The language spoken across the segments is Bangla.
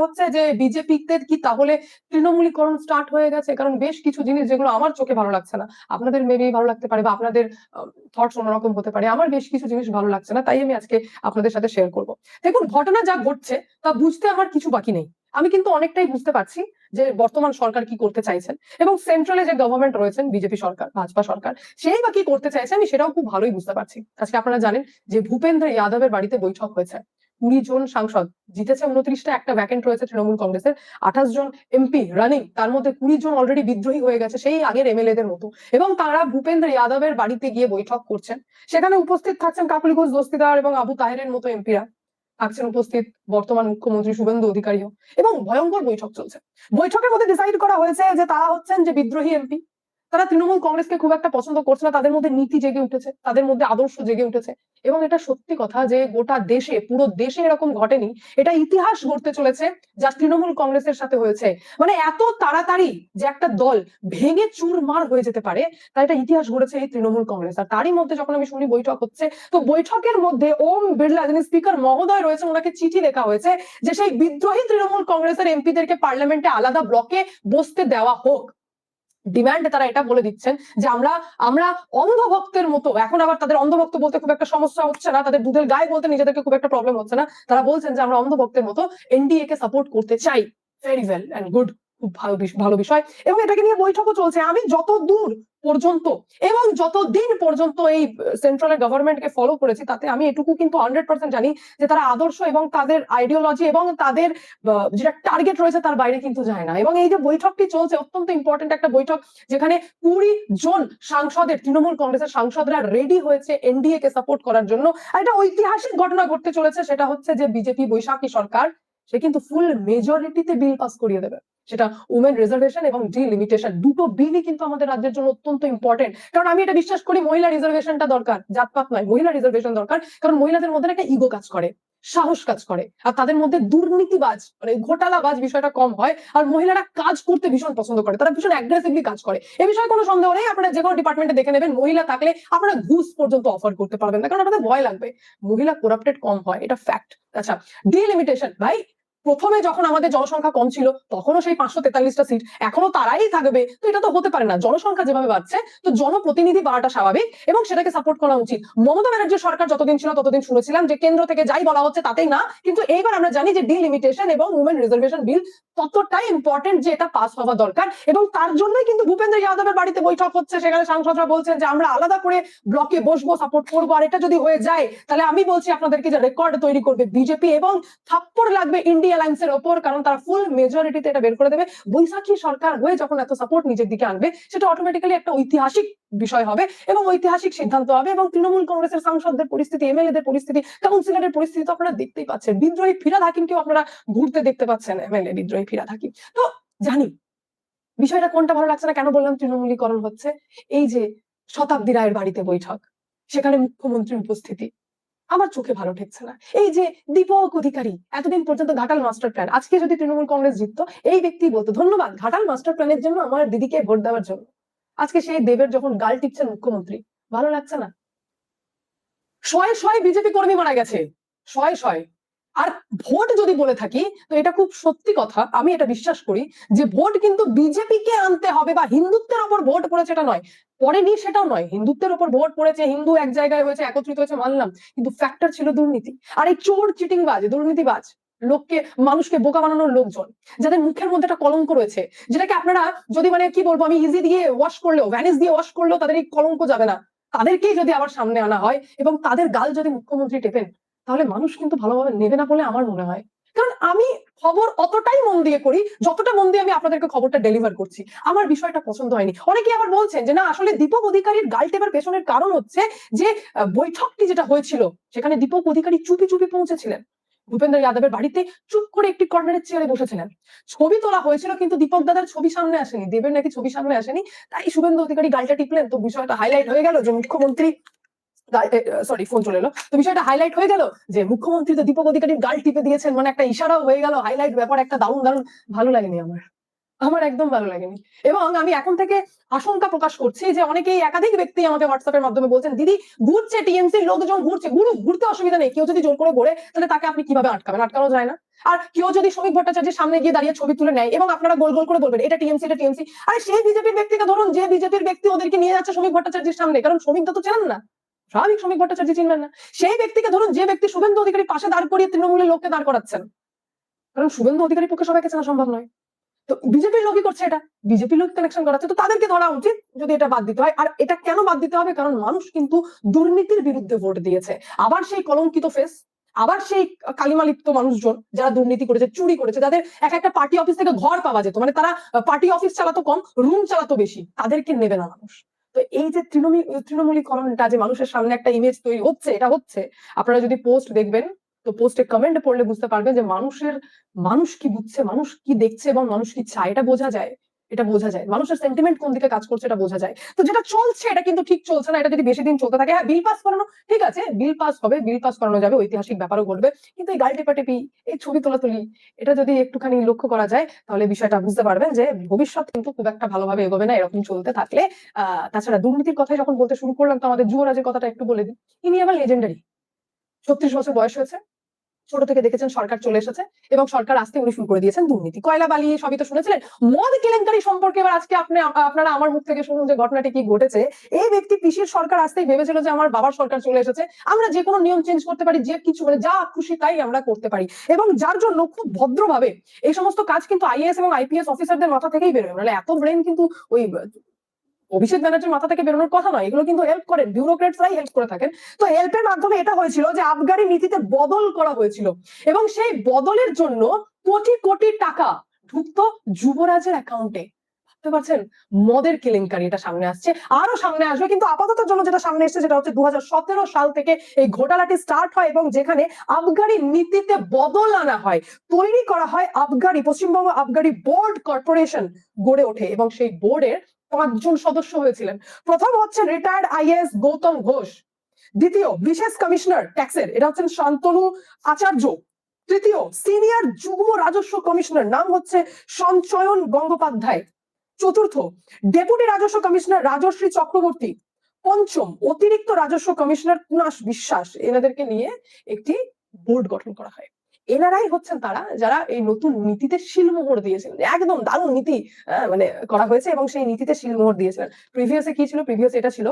হচ্ছে যে বিজেপিতে কি তাহলে তৃণমূলীকরণ স্টার্ট হয়ে গেছে? কারণ বেশ কিছু জিনিস যেগুলো আমার চোখে ভালো লাগছে না, আপনাদের মেবি ভালো লাগতে পারে বা আপনাদের থটস অন্যরকম হতে পারে, আমার বেশ কিছু জিনিস ভালো লাগছে না, তাই আমি আজকে আপনাদের সাথে শেয়ার করব। দেখুন, ঘটনা যা ঘটছে তা বুঝতে আমার কিছু বাকি নেই। আমি কিন্তু অনেকটাই বুঝতে পারছি যে বর্তমান সরকার কি করতে চাইছেন, এবং সেন্ট্রালে যে গভর্নমেন্ট রয়েছেন, বিজেপি সরকার, ভাজপা সরকার, সেই বা কি করতে চাইছে আমি সেটাও খুব ভালোই বুঝতে পারছি। আজকে আপনারা জানেন যে ভূপেন্দ্র যাদবের বাড়িতে বৈঠক হয়েছে। 20 জন সাংসদ জিতেছে, 29টা, একটা ভ্যাকেন্ট রয়েছে তৃণমূল কংগ্রেসের। 28 জন এমপি রানিং, তার মধ্যে 20 জন অলরেডি বিদ্রোহী হয়ে গেছে, সেই আগের এমএলএ দের মতো, এবং তারা ভূপেন্দ্র যাদবের বাড়িতে গিয়ে বৈঠক করছেন। সেখানে উপস্থিত থাকছেন কাকলি ঘোষ দস্তিদার এবং আবু তাহেরের মতো এমপিরা, থাকছেন উপস্থিত বর্তমান মুখ্যমন্ত্রী শুভেন্দু অধিকারীও, এবং ভয়ঙ্কর বৈঠক চলছে। বৈঠকের মধ্যে ডিসাইড করা হয়েছে যে তারা হচ্ছেন যে বিদ্রোহী এমপি, তারা তৃণমূল কংগ্রেসকে খুব একটা পছন্দ করছে না, তাদের মধ্যে নীতি জেগে উঠেছে, তাদের মধ্যে আদর্শ জেগে উঠেছে। এবং এটা সত্যি কথা যে গোটা দেশে, পুরো দেশে এরকম ঘটেনি, এটা ইতিহাস গড়তে চলেছে যা তৃণমূল কংগ্রেসের সাথে হয়েছে। মানে এত তাড়াতাড়ি যে একটা দল ভেঙে চুরমার হয়ে যেতে পারে, তাই এটা ইতিহাস গড়েছে এই তৃণমূল কংগ্রেস। আর তারই মধ্যে যখন আমি শুনি বৈঠক হচ্ছে, তো বৈঠকের মধ্যে ওম বিড়লা, যিনি স্পিকার মহোদয় রয়েছেন, ওনাকে চিঠি লেখা হয়েছে যে সেই বিদ্রোহী তৃণমূল কংগ্রেসের এমপিদেরকে পার্লামেন্টে আলাদা ব্লকে বসতে দেওয়া হোক। ডিমান্ডে তারা এটা বলে দিচ্ছেন যে আমরা আমরা অন্ধভক্তের মতো, এখন আবার তাদের অন্ধভক্ত বলতে খুব একটা সমস্যা হচ্ছে না, তাদের দুধের গায়ে বলতে নিজেদেরকে খুব একটা প্রবলেম হচ্ছে না, তারা বলছেন যে আমরা অন্ধভক্তের মতো এনডিএ কে সাপোর্ট করতে চাই। ভেরি ওয়েল এন্ড গুড, খুব ভালো বিষয়। এবং এটাকে নিয়ে বৈঠকও চলছে। আমি যত দূর পর্যন্ত এবং যতদিন পর্যন্ত এই সেন্ট্রালের গভর্নমেন্টকে ফলো করেছি, তাতে আমি এটুকু কিন্তু 100% জানি যে তারা আদর্শ এবং তাদের আইডিওলজি এবং তাদের যেটা টার্গেট রয়েছে তার বাইরে কিন্তু যায় না। এবং এই যে বৈঠকটি চলছে, অত্যন্ত ইম্পর্টেন্ট একটা বৈঠক, যেখানে 20 জন সাংসদের, তৃণমূল কংগ্রেসের সাংসদরা রেডি হয়েছে এনডিএ কে সাপোর্ট করার জন্য। আর একটা ঐতিহাসিক ঘটনা ঘটতে চলেছে, সেটা হচ্ছে যে বিজেপি বৈশাখী সরকার, সে কিন্তু ফুল মেজরিটিতে বিল পাস করিয়ে দেবে। সেটা উমেন রিজার্ভেশন এবং ডিলিমিটেশন, দুটো বিলই কিন্তু আমাদের রাজ্যের জন্য অত্যন্ত ইম্পর্টেন্ট। কারণ আমি এটা বিশ্বাস করি, মহিলা রিজার্ভেশনটা দরকার, জাতপাত নয়, মহিলা রিজার্ভেশন দরকার। কারণ মহিলাদের মধ্যে একটা ইগো কাজ করে, সাহস কাজ করে, আর তাদের মধ্যে দুর্নীতিবাজ মানে ঘোটালাবাজ বিষয়টা কম হয়। আর মহিলারা কাজ করতে ভীষণ পছন্দ করে, তারা ভীষণ অ্যাগ্রেসিভলি কাজ করে। এ বিষয়ে কোনো সন্দেহ নেই, আপনারা যে কোনো ডিপার্টমেন্টে দেখে নেবেন, মহিলা থাকলে আপনারা ঘুষ পর্যন্ত অফার করতে পারবেন না, কারণ আপনাদের ভয় লাগবে। মহিলা করাপ্টেড কম হয়, এটা ফ্যাক্ট। আচ্ছা, ডিলিমিটেশন ভাই, প্রথমে যখন আমাদের জনসংখ্যা কম ছিল তখনও সেই 543টা সিট, এখনো তারাই থাকবে, তো এটা তো হতে পারে না। জনসংখ্যা যেভাবে বাড়ছে, তো জনপ্রতিনিধি বাড়াটা স্বাভাবিক এবং সেটাকে সাপোর্ট করা উচিত। মমতা ব্যানার্জির সরকার যতদিন ছিল ততদিন শুনেছিলাম যে কেন্দ্র থেকে যাই বলা হচ্ছে তাতেই না, কিন্তু এইবার আমরা জানি যে ডিলিমিটেশন এবং উমেন রিজার্ভেশন বিল ততটাই ইম্পর্টেন্ট যে এটা পাস হওয়া দরকার। এবং তার জন্যই কিন্তু ভূপেন্দ্র যাদবের বাড়িতে বৈঠক হচ্ছে, সেখানে সাংসদরা বলছেন যে আমরা আলাদা করে ব্লকে বসবো, সাপোর্ট করবো। আর এটা যদি হয়ে যায়, তাহলে আমি বলছি আপনাদেরকে যে রেকর্ড তৈরি করবে বিজেপি, এবং থাপ্পড় লাগবে ইন্ডিয়া অ্যালায়েন্সের ওপর, কারণ তারা ফুল মেজরিটিতে এটা বের করে দেবে। বৈশাখী সরকার হয়ে যখন এত সাপোর্ট নিজের দিকে আনবে, সেটা অটোমেটিক্যালি একটা ঐতিহাসিক বিষয় হবে এবং ঐতিহাসিক সিদ্ধান্ত হবে। এবং তৃণমূল কংগ্রেসের সাংসদদের পরিস্থিতি, এমএলএ দের পরিস্থিতি, কাউন্সিলরের পরিস্থিতি তো আপনারা দেখতেই পাচ্ছেন। বিদ্রোহী ফিরাদ হাকিমকেও আপনারা ঘুরতে দেখতে পাচ্ছেন, এমএলএ বিদ্রোহী ফিরাদ হাকিম। তো জানি বিষয়টা কোনটা ভালো লাগছে না, কেন বললাম তৃণমূলীকরণ হচ্ছে। এই যে শতাব্দী রায়ের বাড়িতে বৈঠক, সেখানে মুখ্যমন্ত্রীর উপস্থিতি আমার চোখে ভালো ঠেকছে না। এই যে দীপক অধিকারী, এতদিন পর্যন্ত ঘাটাল মাস্টার প্ল্যান, আজকে যদি তৃণমূল কংগ্রেস জিততো, এই ব্যক্তি বলতো ধন্যবাদ ঘাটাল মাস্টার প্ল্যানের জন্য, আমার দিদিকে ভোট দেওয়ার জন্য। আজকে সেই দেবের যখন গাল টিপছেন মুখ্যমন্ত্রী, ভালো লাগছে না? শয়ে শয়ে বিজেপি কর্মী মারা গেছে, শয়ে শয়ে। আর ভোট যদি বলে থাকি, তো এটা খুব সত্যি কথা, আমি এটা বিশ্বাস করি যে ভোট কিন্তু বিজেপিকে আনতে হবে, বা হিন্দুত্বের ওপর ভোট পড়েছে এটা নয়, পড়েনি সেটাও নয়। হিন্দুত্বের ওপর ভোট পড়েছে, হিন্দু এক জায়গায় হয়েছে, একত্রিত হয়েছে, মানলাম, কিন্তু ফ্যাক্টর ছিল দুর্নীতি। আর এই চোর চিটিংবাজ দুর্নীতিবাজ লোককে, মানুষকে বোকা বানানোর লোকজন, যাদের মুখের মধ্যে একটা কলঙ্ক রয়েছে, যেটাকে আপনারা যদি মানে কি বলবো, আমি ইজি দিয়ে ওয়াশ করলেও, ভ্যানিশ দিয়ে ওয়াশ করলেও তাদের এই কলঙ্ক যাবে না, তাদেরকেই যদি আবার সামনে আনা হয় এবং তাদের গাল যদি মুখ্যমন্ত্রী টেপেন, তাহলে মানুষ কিন্তু ভালোভাবে নেবে না বলে আমার মনে হয়। কারণ আমি খবর অতটাই মন দিয়ে করি যতটা মন দিয়ে আমি আপনাদেরকে খবরটা ডেলিভার করছি। আমার বিষয়টা পছন্দ হয়নি। অনেকে আবার বলছেন যে না, আসলে দীপক অধিকারীর গাল টেপার পেছনের কারণ হচ্ছে যে বৈঠকটি যেটা হয়েছিল, সেখানে দীপক অধিকারী চুপি চুপি পৌঁছেছিলেন ভূপেন্দ্র যাদবের বাড়িতে, চুপ করে একটি কর্নারের চেয়ারে বসেছিলেন। ছবি তোলা হয়েছিল কিন্তু দীপক দাদার ছবি সামনে আসেনি, দেবের নাকি ছবি সামনে আসেনি, তাই শুভেন্দু অধিকারী গালটা টিপলেন, তো বিষয়টা হাইলাইট হয়ে গেল যে মুখ্যমন্ত্রী, সরি ফোন চলে এলো, তো বিষয়টা হাইলাইট হয়ে গেল যে মুখ্যমন্ত্রী তো দীপক অধিকারীর গাল টিপে দিয়েছেন, মানে একটা ইশারাও হয়ে গেল, হাইলাইট ব্যাপার একটা, দারুণ দারুণ। ভালো লাগেনি আমার, আমার একদম ভালো লাগেনি। এবং আমি এখন থেকে আশঙ্কা প্রকাশ করছি যে অনেকেই একাধিক ব্যক্তি আমাদের হোয়াটসঅ্যাপের মাধ্যমে বলছেন, দিদি ঘুরছে টিএমসির লোকজন ঘুরছে, ঘুরতে অসুবিধা নেই, কেউ যদি জোর করে ঘোরে তাহলে তাকে আপনি কিভাবে আটকাবেন? আটকানো যায় না। আর কেউ যদি শ্রমিক ভট্টাচার্যের সামনে গিয়ে দাঁড়িয়ে ছবি তুলে নেয় এবং আপনারা গোল গোল করে বলবেন এটা টিএমসি, এটা টিএমসি, আরে সেই বিজেপির ব্যক্তিকে ধরুন, যে বিজেপির ব্যক্তি ওদেরকে নিয়ে যাচ্ছে শ্রমিক ভট্টাচার্যের সামনে, কারণ শ্রমিকটা তো চেনেন না, স্বাভাবিক শ্রমিক ভট্টাচার্য চিনবেন না। সেই ব্যক্তিকে ধরুন, যে ব্যক্তি শুভেন্দু অধিকারী পাশে দাঁড় করিয়ে তৃণমূলের লোককে দাঁড় করাচ্ছেন, কারণ শুভেন্দু অধিকারীর পক্ষে সবাইকে চেনা সম্ভব নয়। তো বিজেপির লোকই করছে এটা, বিজেপির লোক কানেকশন করাচ্ছে, তো তাদেরকে ধরা উচিত যদি এটা বাদ দিতে হয়। আর এটা কেন বাদ দিতে হবে? কারণ মানুষ কিন্তু দুর্নীতির বিরুদ্ধে ভোট দিয়েছে। আবার সেই কলঙ্কিত ফেস, আবার সেই কালিমালিপ্ত মানুষজন যারা দুর্নীতি করেছে, চুরি করেছে, যাদের এক একটা পার্টি অফিস থেকে ঘর পাওয়া যেত, মানে তারা পার্টি অফিস চালাতো কম, রুম চালাতো বেশি, তাদেরকে নেবে না মানুষ। তো এই যে তৃণমূলীকরণটা, যে মানুষের সামনে একটা ইমেজ তৈরি হচ্ছে, এটা হচ্ছে, আপনারা যদি পোস্ট দেখবেন, তো পোস্টে কমেন্ট পড়লে বুঝতে পারবেন যে মানুষ কি বুঝছে, মানুষ কি দেখছে এবং মানুষ কি চায়, এটা বোঝা যায়। এটা বোঝা যায় মানুষের সেন্টিমেন্ট কোন দিকে কাজ করছে, এটা বোঝা যায়। তো যেটা চলছে এটা কিন্তু ঠিক চলছে না। এটা যদি বেশি দিন চলতে থাকে, হ্যাঁ বিল পাস করানো ঠিক আছে, বিল পাস হবে, বিল পাস করানো যাবে, ঐতিহাসিক ব্যাপারও ঘটবে, কিন্তু এই গাল টেপাটেপি, এই ছবি তোলাতুলি, এটা যদি একটুখানি লক্ষ্য করা যায় তাহলে বিষয়টা বুঝতে পারবেন যে ভবিষ্যৎ কিন্তু খুব একটা ভালোভাবে এগোবে না এরকম চলতে থাকলে। তাছাড়া দুর্নীতির কথাই যখন বলতে শুরু করলাম, তো আমাদের যুবরাজের কথাটা একটু বলে দিই। ইনি আবার লেজেন্ডারি, 36 বছর বয়স হয়েছে, ছোট থেকে দেখেছেন সরকার চলে এসেছে এবং সরকার আসতে উনি শুরু করে দিয়েছেন দুর্নীতি, কয়লা বালি সবই তো শুনেছিলেন। মদ কেলেঙ্কারি সম্পর্কে এবার আজকে আপনারা আমার মুখ থেকে শুনুন যে ঘটনাটি কি ঘটেছে। এই ব্যক্তি পিসির সরকার আসতেই ভেবেছিল যে আমার বাবার সরকার চলে এসেছে, আমরা যে কোনো নিয়ম চেঞ্জ করতে পারি, যে কিছু মানে যা খুশি তাই আমরা করতে পারি, এবং যার জন্য খুব ভদ্রভাবে এই সমস্ত কাজ কিন্তু আইএএস এবং আইপিএস অফিসারদের মাথা থেকেই বেরোয়, মানে এত ব্রেন কিন্তু ওই অভিষেক ব্যানার্জির মাথা থেকে বেরোনোর কথা নয়, এগুলো কিন্তু হেল্প করেন, বিউরোক্রেটসরাই হেল্প করে থাকেন। তো হেল্পের মাধ্যমে এটা হয়েছিল যে আবগারি নীতিতে বদল করা হয়েছিল এবং সেই বদলের জন্য কোটি কোটি টাকা ঢুকতো যুবরাজের অ্যাকাউন্টে। বুঝতে পারছেন? মদের কেলেঙ্কারি এটা সামনে আসছে, আরো সামনে আসবে, কিন্তু আপাতত জন্য যেটা সামনে এসেছে সেটা হচ্ছে 2017 সাল থেকে এই ঘোটালাটি স্টার্ট হয় এবং যেখানে আবগারি নীতিতে বদল আনা হয়, তৈরি করা হয় আবগারি, পশ্চিমবঙ্গ আবগারি বোর্ড কর্পোরেশন গড়ে ওঠে এবং সেই বোর্ডের 5 জন সদস্য হয়েছিলেন। প্রথম হচ্ছে রিটায়ার্ড আইএএস গৌতম ঘোষ, দ্বিতীয় বিশেষ কমিশনার ট্যাক্সের, এটা হচ্ছেন শান্তনু আচার্য, তৃতীয় সিনিয়র যুগ্ম রাজস্ব কমিশনার, নাম হচ্ছে সঞ্চয়ন গঙ্গোপাধ্যায়, চতুর্থ ডেপুটি রাজস্ব কমিশনার রাজশ্রী চক্রবর্তী, পঞ্চম অতিরিক্ত রাজস্ব কমিশনার কুনাশ বিশ্বাস। এনাদেরকে নিয়ে একটি বোর্ড গঠন করা হয়। এনারাই হচ্ছেন তারা যারা এই নতুন নীতিতে শিলমোহর দিয়েছিলেন, একদম দারুণ নীতি মানে করা হয়েছে এবং সেই নীতিতে শিলমোহর দিয়েছিলেন। প্রিভিয়াসে কি ছিল? প্রিভিয়াস এটা ছিল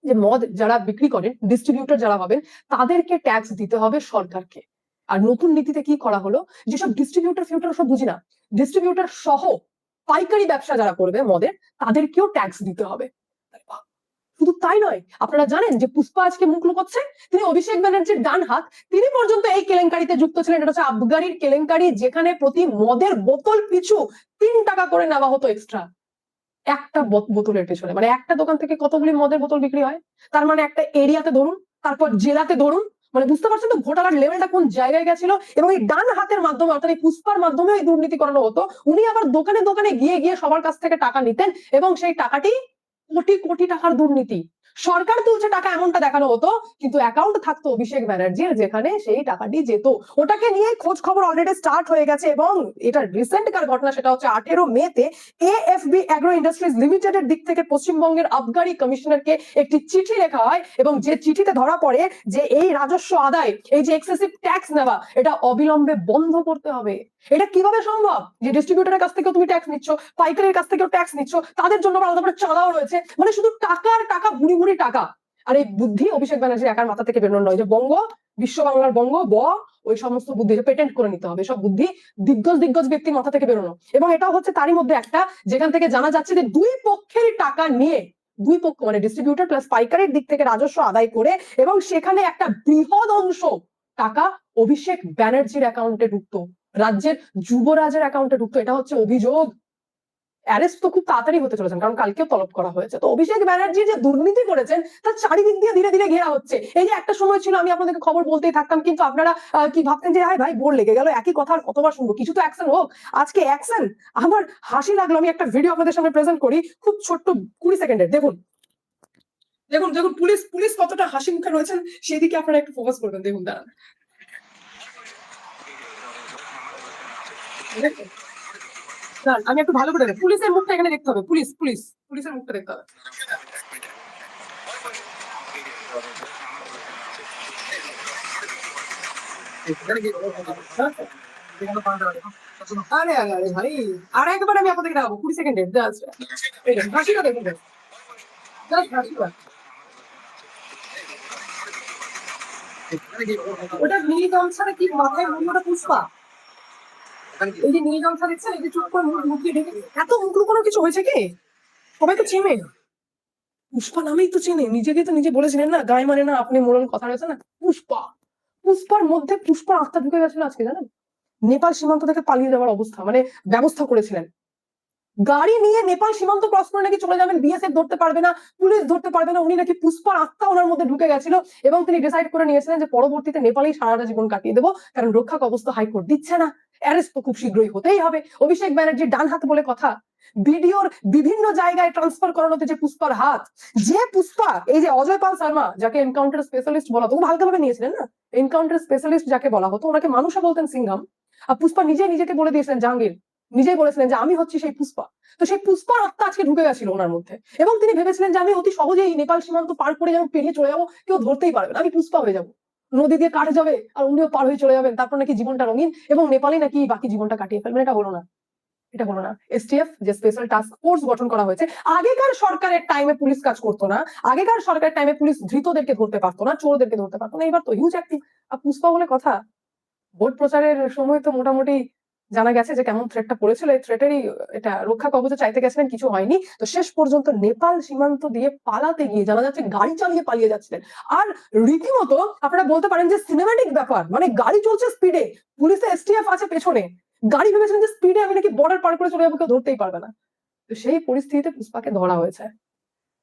যে মদ যারা বিক্রি করেন, ডিস্ট্রিবিউটর যারা হবেন, তাদেরকে ট্যাক্স দিতে হবে সরকারকে। আর নতুন নীতিতে কি করা হলো, যেসব ডিস্ট্রিবিউটর ফিউটার সব বুঝি না, ডিস্ট্রিবিউটর সহ পাইকারি ব্যবসা যারা করবে মদের, তাদেরকেও ট্যাক্স দিতে হবে। শুধু তাই নয়, আপনারা জানেন যে পুষ্পা আজকে মুখ লুকোচ্ছে, তিনি অভিষেক ব্যানার্জির ডান হাত, তিনি পর্যন্ত এই কেলেঙ্কারিতে যুক্ত ছিলেন। এটা হচ্ছে আবগারির কেলেঙ্কারি, যেখানে প্রতি মদের বোতল পিছু 3 টাকা করে নেওয়া হতো এক্সট্রা। একটা বোতলের পেছনে, মানে একটা দোকান থেকে কতগুলি মদের বোতল বিক্রি হয়, তার মানে একটা এরিয়াতে ধরুন, তারপর জেলাতে ধরুন, মানে বুঝতে পারছেন তো ঘোটালার লেভেলটা কোন জায়গায় গেছিল। এবং এই ডান হাতের মাধ্যমে অর্থাৎ এই পুষ্পার মাধ্যমে এই দুর্নীতি করানো হতো। উনি আবার দোকানে দোকানে গিয়ে গিয়ে সবার কাছ থেকে টাকা নিতেন এবং সেই টাকাটি কোটি কোটি টাকার দুর্নীতি। সরকার তুলছে টাকা এমনটা দেখানো হতো, কিন্তু অ্যাকাউন্ট থাকতো অভিষেক ব্যানার্জির, যেখানে সেই টাকাটি যেত। ওটাকে নিয়ে খোঁজ খবর অলরেডি স্টার্ট হয়ে গেছে এবং এটা রিসেন্ট কার ঘটনা, সেটা হচ্ছে 18 মেতে এএফবি অ্যাগ্রো ইন্ডাস্ট্রিজ লিমিটেডের দিক থেকে পশ্চিমবঙ্গের আবগারি কমিশনারকে একটি চিঠি লেখা হয় এবং যে চিঠিতে ধরা পড়ে যে এই রাজস্ব আদায়, এই যে এক্সেসিভ ট্যাক্স নেওয়া, এটা অবিলম্বে বন্ধ করতে হবে। এটা কিভাবে সম্ভব যে ডিস্ট্রিবিউটরের কাছ থেকেও তুমি ট্যাক্স নিচ্ছ, পাইকারের কাছ থেকেও ট্যাক্স নিচ্ছ, তাদের জন্য আলাদা করে চাঁদাও রয়েছে, মানে শুধু টাকার টাকা, ভুড়ি ভুড়ি টাকা। আর এই বুদ্ধি অভিষেক ব্যানার্জির একার মাথা থেকে বেরোনো নয়, যে বঙ্গ, বিশ্ব বাংলার বঙ্গ ওই সমস্ত বুদ্ধি পেটেন্ট করে নিতে হবে, সব বুদ্ধি দিগ্গজ দিগ্গজ ব্যক্তির মাথা থেকে বেরোনো। এবং এটা হচ্ছে তারই মধ্যে একটা, যেখান থেকে জানা যাচ্ছে যে দুই পক্ষের টাকা নিয়ে, দুই পক্ষ মানে ডিস্ট্রিবিউটর প্লাস পাইকারের দিক থেকে রাজস্ব আদায় করে এবং সেখানে একটা বৃহৎ অংশ টাকা অভিষেক ব্যানার্জির অ্যাকাউন্টে ঢুকতো, রাজ্যের যুবরাজের অ্যাকাউন্টে ঢুকতো। এটা হচ্ছে অভিযোগ। অ্যারেস্ট তো খুব তাড়াতাড়ি হতে চলেছেন, কারণ কালকেও তলব করা হয়েছে। তো অভিষেক ব্যানার্জি যে দুর্নীতি করেছেন তার চারিদিক দিয়ে ধীরে ধীরে ঘেরা হচ্ছে। এই যে একটা সময় ছিল আমি আপনাদেরকে খবর বলতেই থাকতাম, কিন্তু আপনারা কি ভাবতেন যে হাই ভাই বোর লেগে গেল, একই কথা কতবার শুনবো, কিছু তো অ্যাকশন হোক। আজকে অ্যাকশন। আমার হাসি লাগলো, আমি একটা ভিডিও আপনাদের সামনে প্রেজেন্ট করি, খুব ছোট্ট 20 সেকেন্ডের। দেখুন দেখুন দেখুন পুলিশ পুলিশ কতটা হাসি মুখে রয়েছেন, সেদিকে আপনারা একটু ফোকাস করবেন। দেখুন, দাঁড়ান, দেখুন দাঁড়ান, আমি একটু ভালো করে দেখি। পুলিশের মুখটা এখানে দেখতে হবে। পুলিশের মুখটা দেখতে হবে। আরে আরে আরে ভাই, আর একবার আমি আপনাদেরকে দেখাবো 20 সেকেন্ডের জাস্ট। এই দেখুন, হাসিটা দেখুন, জাস্ট হাসিটা। ওটা নীল গামছাটা কি মাথায় মুড়ি, পুষ্পা? এই যে নীল গামছা দেখছেন, এই যে চুপ করে মুখ লুকিয়ে ঢেকে, এত মুখ লুকানোর কিছু হয়েছে কি? সবাই তো চেনে, পুষ্পা নামেই তো চেনে, নিজেকে তো নিজে বলেছিলেন না, গায়ে মানে না আপনি মোড়ল, কথা রয়েছে না, পুষ্পা। পুষ্পার মধ্যে পুষ্পার আত্মা ঢুকে গেছিল আজকে, জানেন? নেপাল সীমান্ত থেকে পালিয়ে যাওয়ার অবস্থা, মানে ব্যবস্থা করেছিলেন। গাড়ি নিয়ে নেপাল সীমান্ত ক্রস করে নাকি চলে যাবেন, বিএসএফ ধরতে পারবে না, পুলিশ ধরতে পারবে না, উনি নাকি পুষ্পার আত্মা ওনার মধ্যে ঢুকে গেছিল, এবং তিনি ডিসাইড করে নিয়েছিলেন যে পরবর্তীতে নেপালেই সারাটা জীবন কাটিয়ে দেবো, কারণ রক্ষা কবচ হাইকোর্ট দিচ্ছে না, অ্যারেস্ট তো খুব শীঘ্রই হতেই হবে। অভিষেক ব্যানার্জির ডান হাত বলে কথা, ভিডিওর বিভিন্ন জায়গায় ট্রান্সফার করানোতে যে পুষ্পার হাত, যে পুষ্পা, এই যে অজয় পাল শর্মা যাকে এনকাউন্টার স্পেশালিস্ট বলা হতো, খুব হালকাভাবে নিয়েছিলেন না, এনকাউন্টার স্পেশালিস্ট যাকে বলা হতো, ওনাকে মানুষও বলতেন সিংহাম, আর পুষ্পা নিজেকে বলে দিয়েছিলেন জাহাঙ্গীর, নিজেই বলেছিলেন যে আমি হচ্ছি সেই পুষ্পা। তো সেই পুষ্পার আত্মা আজকে ঢুকে গেছিল ওনার মধ্যে, এবং তিনি ভেবেছিলেন যে আমি অতি সহজেই নেপাল সীমান্ত পার করে যাবো, পেরিয়ে চলে যাবো, কেউ ধরতেই পারবে না, আমি পুষ্পা হয়ে যাবো, নদী দিয়ে কাটে যাবে আর উনিও পার হয়ে চলে যাবেন, তারপর নাকি জীবনটা রঙিন, এবং নেপালে নাকি বাকি জীবনটা কাটিয়ে ফেলবেন। এটা হলো না, এটা হলো না। এসটিএফ যে স্পেশাল টাস্ক ফোর্স গঠন করা হয়েছে, আগেকার সরকারের টাইমে পুলিশ কাজ করতো না, আগেকার সরকারের টাইমে পুলিশ ধৃতদেরকে ধরতে পারতো না, চোরদেরকে ধরতে পারতো না, এবার তো হিউজ অ্যাক্টিভ। আর পুষ্পা বলে কথা, ভোট প্রচারের সময় তো মোটামুটি জানা গেছে যে কেমন থ্রেটটা পড়েছিল, এই থ্রেটেরই এটা রক্ষা কবচ চাইতে গেছিলেন, কিছু হয়নি, তো শেষ পর্যন্ত নেপাল সীমান্ত দিয়ে পালাতে গিয়ে জানা যাচ্ছে গাড়ি চালিয়ে পালিয়ে যাচ্ছিলেন। আর রীতিমতো আপনারা বলতে পারেন যে সিনেম্যাটিক ব্যাপার, মানে গাড়ি চলছে স্পিডে, পুলিশে এসটিএফ আছে পেছনে, গাড়ি ভেবেছিলেন যে স্পিডে আমি নাকি বর্ডার পার করে চলে যাবো, কেউ ধরতেই পারবে না। তো সেই পরিস্থিতিতে পুষ্পাকে ধরা হয়েছে।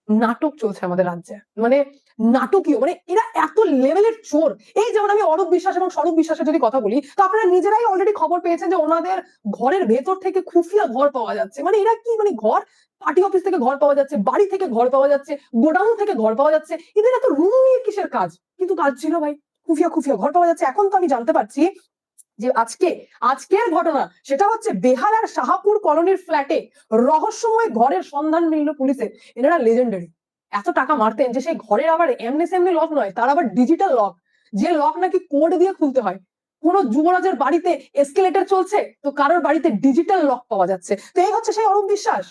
নাটক চলছে আমাদের রাজ্যে, মানে নাটকীয়, মানে এরা এত লেভেলের চোর। এই যেমন আমি অরূপ বিশ্বাস এবং স্বরূপ বিশ্বাসের যদি কথা বলি, তো আপনারা নিজেরাই অলরেডি খবর পেয়েছেন যে ওনাদের ঘরের ভেতর থেকে খুফিয়া ঘর পাওয়া যাচ্ছে, মানে এরা কি, মানে ঘর, পার্টি অফিস থেকে ঘর পাওয়া যাচ্ছে, বাড়ি থেকে ঘর পাওয়া যাচ্ছে, গোডাউন থেকে ঘর পাওয়া যাচ্ছে, এদের এত রুম নিয়ে কিসের কাজ? কিন্তু কাজ ছিল ভাই, খুফিয়া খুফিয়া ঘর পাওয়া যাচ্ছে। এখন তো আমি জানতে পারছি যে আজকের ঘটনা সেটা হচ্ছে বেহালার শাহাপুর কলোনির ফ্ল্যাটে রহস্যময় ঘরের সন্ধান মিলল পুলিশের। এনারা লেজেন্ডারি, এত টাকা মারতেন যে সেই ঘরের আবার এমনি সেমনি লক নয়, তার আবার ডিজিটাল লক, যে লক নাকি কোড দিয়ে খুলতে হয়। কোন যুবরাজের বাড়িতে এসকেলেটর চলছে, তো কারোর বাড়িতে ডিজিটাল লক পাওয়া যাচ্ছে। তো এই হচ্ছে সেই অরূপ বিশ্বাস,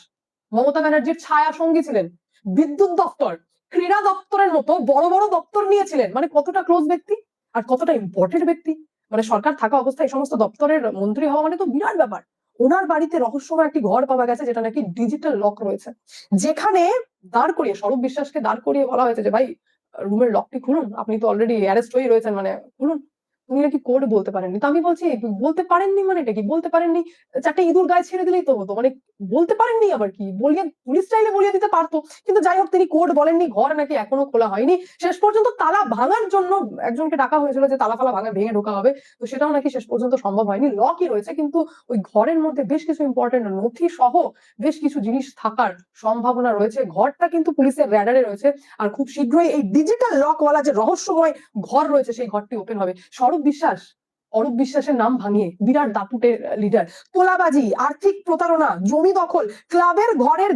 মমতা ব্যানার্জির ছায়া সঙ্গী ছিলেন, বিদ্যুৎ দপ্তর, ক্রীড়া দপ্তরের মতো বড় বড় দপ্তর নিয়েছিলেন, মানে কতটা ক্লোজ ব্যক্তি আর কতটা ইম্পর্টেন্ট ব্যক্তি, মানে সরকার থাকা অবস্থায় এই সমস্ত দপ্তরের মন্ত্রী হওয়া মানে তো বিরাট ব্যাপার। ওনার বাড়িতে রহস্যময় একটি ঘর পাওয়া গেছে যেটা নাকি ডিজিটাল লক রয়েছে, যেখানে দাঁড় করিয়ে স্বরূপ বিশ্বাসকে দাঁড় করিয়ে বলা হয়েছে যে ভাই রুমের লকটি খুলুন, আপনি তো অলরেডি অ্যারেস্ট হয়ে রয়েছেন, মানে খুলুন। উনি নাকি কোড বলতে পারেননি। তো আমি বলছি বলতে পারেননি মানে এটা কি, বলতে পারেননি, চারটে ইঁদুর গায়ে ছেড়ে দিলেই তো হতো, মানে বলতে পারেননি আবার কি, বলিয়ে পুলিশ চাইলে বলিয়ে দিতে পারতো, কিন্তু যাই হোক তিনি কোড বলেননি, ঘর নাকি এখনো খোলা হয়নি, শেষ পর্যন্ত তালা ভাঙার জন্য একজনকে ডাকা হয়েছিল যে তালা ফালা ভাঙা ভেঙে ঢোকা হবে, তো সেটাও নাকি শেষ পর্যন্ত সম্ভব হয়নি, লকই রয়েছে, কিন্তু ওই ঘরের মধ্যে বেশ কিছু ইম্পর্টেন্ট নথি সহ বেশ কিছু জিনিস থাকার সম্ভাবনা রয়েছে, ঘরটা কিন্তু পুলিশের র্যাডারে রয়েছে, আর খুব শীঘ্রই এই ডিজিটাল লকওয়ালা যে রহস্যময় ঘর রয়েছে সেই ঘরটি ওপেন হবে। অরূপ বিশ্বাসের নাম ভাঙিয়ে বিরাট দাপুটের লিডার, তোলাবাজি, আর্থিক প্রতারণা, জমি দখল, ক্লাবের ঘরের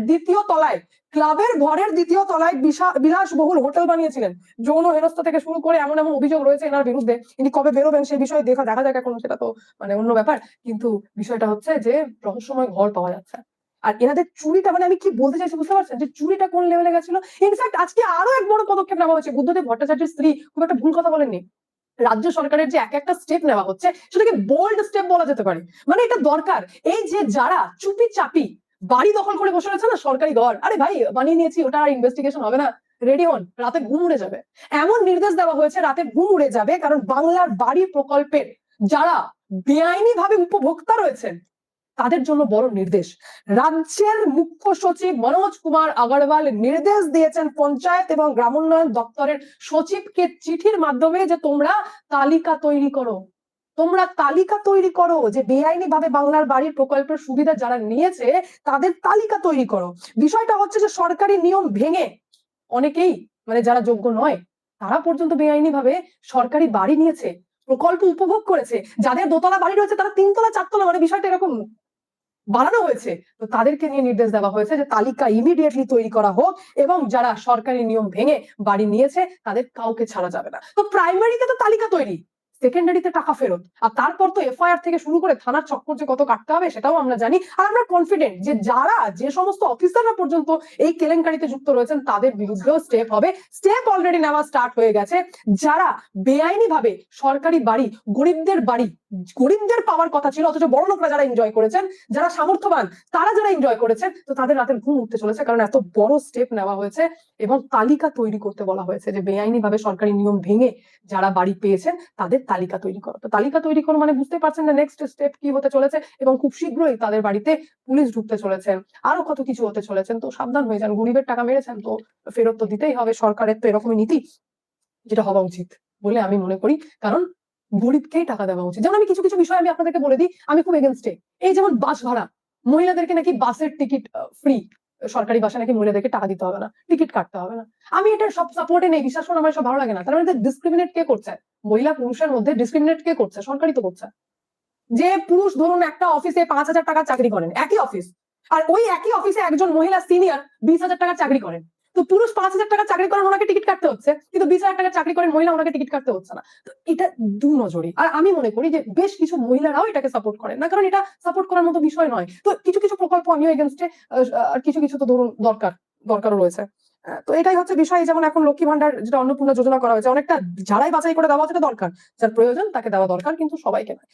দ্বিতীয় তলায় বিলাসবহুল হোটেল বানিয়েছিলেন, যৌন হেনস্থা থেকে শুরু করে এমন এমন অভিযোগ রয়েছে এনার বিরুদ্ধে। ইনি কবে বেরোবেন সে বিষয়ে দেখা যাক, এখন সেটা তো মানে অন্য ব্যাপার, কিন্তু বিষয়টা হচ্ছে যে রহস্যময় ঘর পাওয়া যাচ্ছে। আর এনাদের চুরিটা, মানে আমি কি বলতে চাইছি বুঝতে পারছেন যে চুরিটা কোন লেভেলে গেছিল। ইনফ্যাক্ট আজকে আরো এক বড় পদক্ষেপ নেওয়া হয়েছে, বুদ্ধদেব ভট্টাচার্যের স্ত্রী খুব একটা ভুল কথা বলেননি, রাজ্য সরকারের যে এক একটা স্টেপ নেওয়া হচ্ছে সেটাকে বোল্ড স্টেপ বলা যেতে পারে, মানে এটা দরকার। এই যে যারা চুপি চাপি বাড়ি দখল করে বসে রয়েছে না সরকারি ঘর, আরে ভাই বানিয়ে নিয়েছি, ওটা আর ইনভেস্টিগেশন হবে না, রেডি হন, রাতে ঘুম উড়ে যাবে, এমন নির্দেশ দেওয়া হয়েছে রাতে ঘুম উড়ে যাবে, কারণ বাংলার বাড়ি প্রকল্পের যারা বেআইনি ভাবে উপভোক্তা রয়েছেন তাদের জন্য বড় নির্দেশ। রাজ্যের মুখ্য সচিব মনোজ কুমার আগরওয়াল নির্দেশ দিয়েছেন পঞ্চায়েত এবং গ্রামোন্নয়ন দপ্তরের সচিবকে চিঠির মাধ্যমে যে তোমরা তালিকা তৈরি করো যে বেআইনি ভাবে বাংলার বাড়ির প্রকল্পের সুবিধা যারা নিয়েছে তাদের তালিকা তৈরি করো। বিষয়টা হচ্ছে যে সরকারি নিয়ম ভেঙে অনেকেই, মানে যারা যোগ্য নয় তারা পর্যন্ত বেআইনি ভাবে সরকারি বাড়ি নিয়েছে, প্রকল্প উপভোগ করেছে, যাদের দোতলা বাড়ি রয়েছে তারা তিনতলা চারতলা, মানে বিষয়টা এরকম বাড়ানো হয়েছে, তো তাদেরকে নিয়ে নির্দেশ দেওয়া হয়েছে যে তালিকা ইমিডিয়েটলি তৈরি করা হোক এবং যারা সরকারি নিয়ম ভেঙে বাড়ি নিয়েছে তাদের কাউকে ছাড়া যাবে না। তো প্রাইমারিতে তো তালিকা তৈরি, সেকেন্ডারিতে টাকা ফেরত, আর তারপর তো এফআইআর থেকে শুরু করে থানার চক্কর যে কত কাটতে হবে সেটাও আমরা জানি। আর আমরা কনফিডেন্ট যে যারা যে সমস্ত অফিসাররা পর্যন্ত এই কেলেঙ্কারিতে যুক্ত রয়েছেন তাদের বিরুদ্ধেও স্টেপ হবে। স্টেপ অলরেডি নেওয়া স্টার্ট হয়ে গেছে। যারা বেআইনি ভাবে সরকারি বাড়ি, গরিবদের বাড়ি, গরিবদের পাওয়ার কথা ছিল অথচ বড় লোকরা যারা এনজয় করেছেন, যারা সামর্থ্যবান তারা যারা এনজয় করেছেন, তো তাদের রাতের ঘুম উঠতে চলেছে, কারণ এত বড় স্টেপ নেওয়া হয়েছে এবং তালিকা তৈরি করতে বলা হয়েছে যে বেআইনি ভাবে সরকারি নিয়ম ভেঙে যারা বাড়ি পেয়েছেন তাদের তালিকা তৈরি করো। তো তালিকা তৈরি করো মানে বুঝতে পারছেন না নেক্সট স্টেপ কি হতে চলেছে, এবং খুব শীঘ্রই তাদের বাড়িতে পুলিশ ঢুকতে চলেছেন, আরো কত কিছু হতে চলেছেন। তো সাবধান হয়ে যান, গরিবের টাকা মেরেছেন তো ফেরত তো দিতেই হবে, সরকারের তো এরকমই নীতি, যেটা হওয়া উচিত বলে আমি মনে করি। কারণ গরিবকেই টাকা দেওয়া উচিত। যেমন আমি কিছু কিছু বিষয় আমি আপনাদেরকে বলে দিই, আমি খুব এগেনস্টে। এই যেমন বাস ভাড়া, মহিলাদেরকে নাকি বাসের টিকিট ফ্রি, সরকারি বাসে নাকি মহিলাদেরকে টাকা দিতে হবে না, টিকিট কাটতে হবে না। আমি এটা সব সাপোর্টে নেই, বিশ্বাস করুন আমার সব ভালো লাগে না। তার মানে ডিসক্রিমিনেট কে করছে? মহিলা পুরুষের মধ্যে ডিসক্রিমিনেট কে করছে? সরকারই তো করছে। যে পুরুষ ধরুন একটা অফিসে 5,000 টাকা চাকরি করেন, একই অফিস, আর ওই একই অফিসে একজন মহিলা সিনিয়র 20,000 টাকা চাকরি করেন, তো পুরুষ 5,000 টাকা চাকরি করেন, ওনাকে টিকিট কাটতে হচ্ছে, কিন্তু 20,000 টাকা চাকরি করেন মহিলা, ওনাকে টিকিট কাটতে হচ্ছে না। তো এটা দু নজরি। আর আমি মনে করি যে বেশ কিছু মহিলারাও এটাকে সাপোর্ট করেন না, কারণ এটা সাপোর্ট করার মতো বিষয় নয়। তো কিছু কিছু প্রকল্প আমিও এগেনস্টে, আর কিছু কিছু তো ধরুন দরকারও রয়েছে। তো এটাই হচ্ছে বিষয়। যেমন এখন লক্ষ্মী ভান্ডার যেটা অন্নপূর্ণা যোজনা করা হয়েছে, অনেকটা যারাই বাছাই করে দেওয়া হচ্ছে দরকার, যার প্রয়োজন তাকে দেওয়া দরকার, কিন্তু সবাইকে নয়।